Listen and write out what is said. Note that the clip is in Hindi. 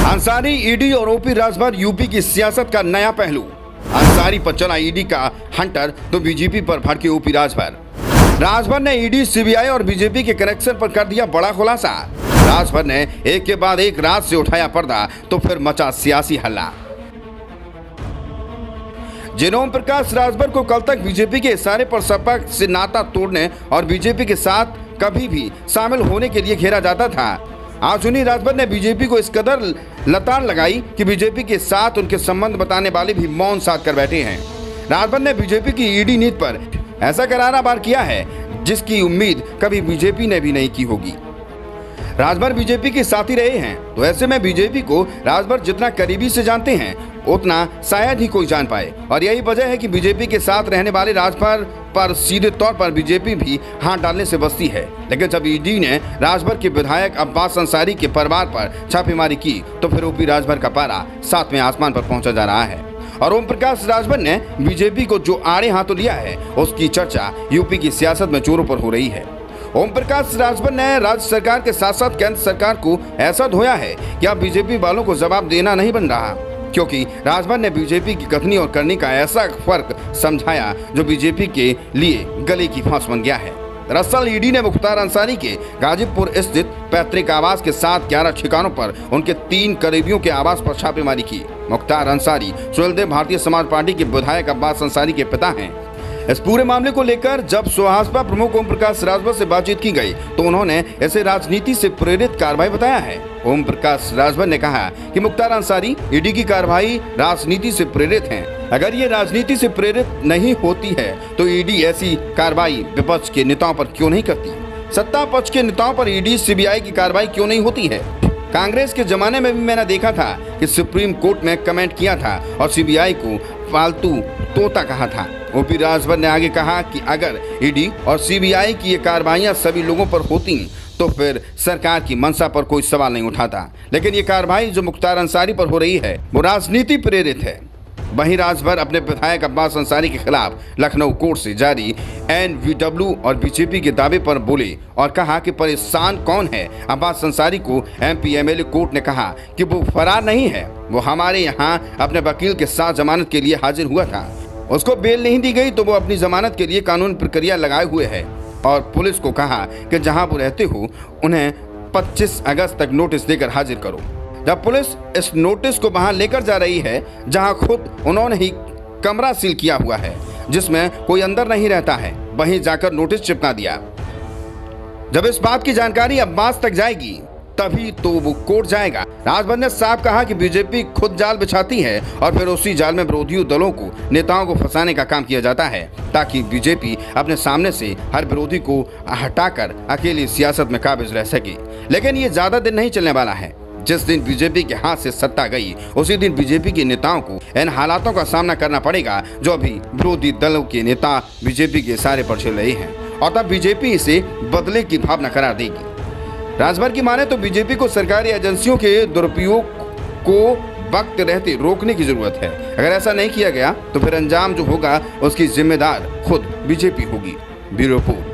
अंसारी, ईडी और ओपी राजभर यूपी की सियासत का नया पहलू। अंसारी पर चला ईडी का हंटर तो बीजेपी पर भड़के ओपी राजभर ने ईडी, सीबीआई और बीजेपी के कनेक्शन पर कर दिया बड़ा खुलासा। राजभर ने एक के बाद एक रात से उठाया पर्दा तो फिर मचा सियासी हल्ला। जिन ओम प्रकाश राजभर को कल तक बीजेपी के इशारे पर सपा से नाता तोड़ने और बीजेपी के साथ कभी भी शामिल होने के लिए घेरा जाता था, आज उन्हीं राजभर ने बीजेपी को इस कदर लताड़ लगाई कि बीजेपी के साथ उनके संबंध बताने वाले भी मौन साध कर बैठे हैं। राजभर ने बीजेपी की ईडी नीति पर ऐसा करारा वार किया है जिसकी उम्मीद कभी बीजेपी ने भी नहीं की होगी। राजभर बीजेपी के साथी रहे हैं, तो ऐसे में बीजेपी को राजभर जितना करीबी से जानते हैं उतना शायद ही कोई जान पाए, और यही वजह है कि बीजेपी के साथ रहने वाले राजभर पर सीधे तौर पर बीजेपी भी हाथ डालने से बचती है। लेकिन जब ईडी ने राजभर के विधायक अब्बास अंसारी के परिवार पर छापेमारी की तो फिर ओपी राजभर का पारा सातवें आसमान पर पहुंचा जा रहा है। और ओम प्रकाश राजभर ने बीजेपी को जो आड़े हाथों लिया है उसकी चर्चा यूपी की सियासत में जोरों पर हो रही है। ओम प्रकाश राजभर ने राज्य सरकार के साथ साथ केंद्र सरकार को ऐसा धोया है कि अब बीजेपी वालों को जवाब देना नहीं बन रहा, क्योंकि राजभर ने बीजेपी की कथनी और करनी का ऐसा फर्क समझाया जो बीजेपी के लिए गले की फांस बन गया है। दरअसल ईडी ने मुख्तार अंसारी के गाजीपुर स्थित पैतृक आवास के साथ 11 ठिकानों पर उनके 3 करीबियों के आवास पर छापेमारी की। मुख्तार अंसारी सुहेलदेव भारतीय समाज पार्टी के विधायक अब्बास अंसारी के पिता हैं। इस पूरे मामले को लेकर जब सुहासपा प्रमुख ओम प्रकाश राजभर से बातचीत की गई तो उन्होंने इसे राजनीति से प्रेरित कार्रवाई बताया है। ओम प्रकाश राजभर ने कहा कि मुख्तार अंसारी ईडी की कार्रवाई राजनीति से प्रेरित है। अगर ये राजनीति से प्रेरित नहीं होती है तो ईडी ऐसी कार्रवाई विपक्ष के नेताओं पर क्यों नहीं करती? सत्ता पक्ष के नेताओं पर ईडी, सीबीआई की कार्रवाई क्यों नहीं होती है? कांग्रेस के जमाने में भी मैंने देखा था कि सुप्रीम कोर्ट में कमेंट किया था और सीबीआई को फालतू तोता कहा था। ओपी राजभर ने आगे कहा कि अगर ईडी और सीबीआई की ये कार्रवाइयां सभी लोगों पर होती तो फिर सरकार की मंशा पर कोई सवाल नहीं उठाता, लेकिन ये कार्रवाई जो मुख्तार अंसारी पर हो रही है वो राजनीति प्रेरित है। वहीं राजभर अपने विधायक अब्बास अंसारी के खिलाफ लखनऊ कोर्ट से जारी एनवीडब्ल्यू और बीजेपी के दावे पर बोले और कहा कि परेशान कौन है। अब्बास अंसारी को एमपी एमएलए कोर्ट ने कहा कि वो फरार नहीं है, वो हमारे यहाँ अपने वकील के साथ जमानत के लिए हाजिर हुआ था। उसको बेल नहीं दी गई तो वो अपनी जमानत के लिए कानून प्रक्रिया लगाए हुए है और पुलिस को कहा कि जहां वो रहते हो उन्हें 25 अगस्त तक नोटिस देकर हाजिर करो। जब पुलिस इस नोटिस को वहां लेकर जा रही है जहां खुद उन्होंने ही कमरा सील किया हुआ है जिसमें कोई अंदर नहीं रहता है, वहीं जाकर नोटिस चिपका दिया। जब इस बात की जानकारी अब्बास तक जाएगी तभी तो वो कोर्ट जाएगा। राजभर ने साफ कहा कि बीजेपी खुद जाल बिछाती है और फिर उसी जाल में विरोधी दलों को, नेताओं को फंसाने का काम किया जाता है ताकि बीजेपी अपने सामने से हर विरोधी को हटाकर अकेली सियासत में काबिज रह सके। लेकिन ये ज्यादा दिन नहीं चलने वाला है। जिस दिन बीजेपी के हाथ से सत्ता गई उसी दिन बीजेपी के नेताओं को इन हालातों का सामना करना पड़ेगा जो अभी विरोधी दलों के नेता बीजेपी के इशारे पर चल रहे हैं, और तब बीजेपी इसे बदले की भावना करार देगी। राजभर की माने तो बीजेपी को सरकारी एजेंसियों के दुरुपयोग को वक्त रहते रोकने की जरूरत है। अगर ऐसा नहीं किया गया तो फिर अंजाम जो होगा उसकी जिम्मेदार खुद बीजेपी होगी। Bureau report.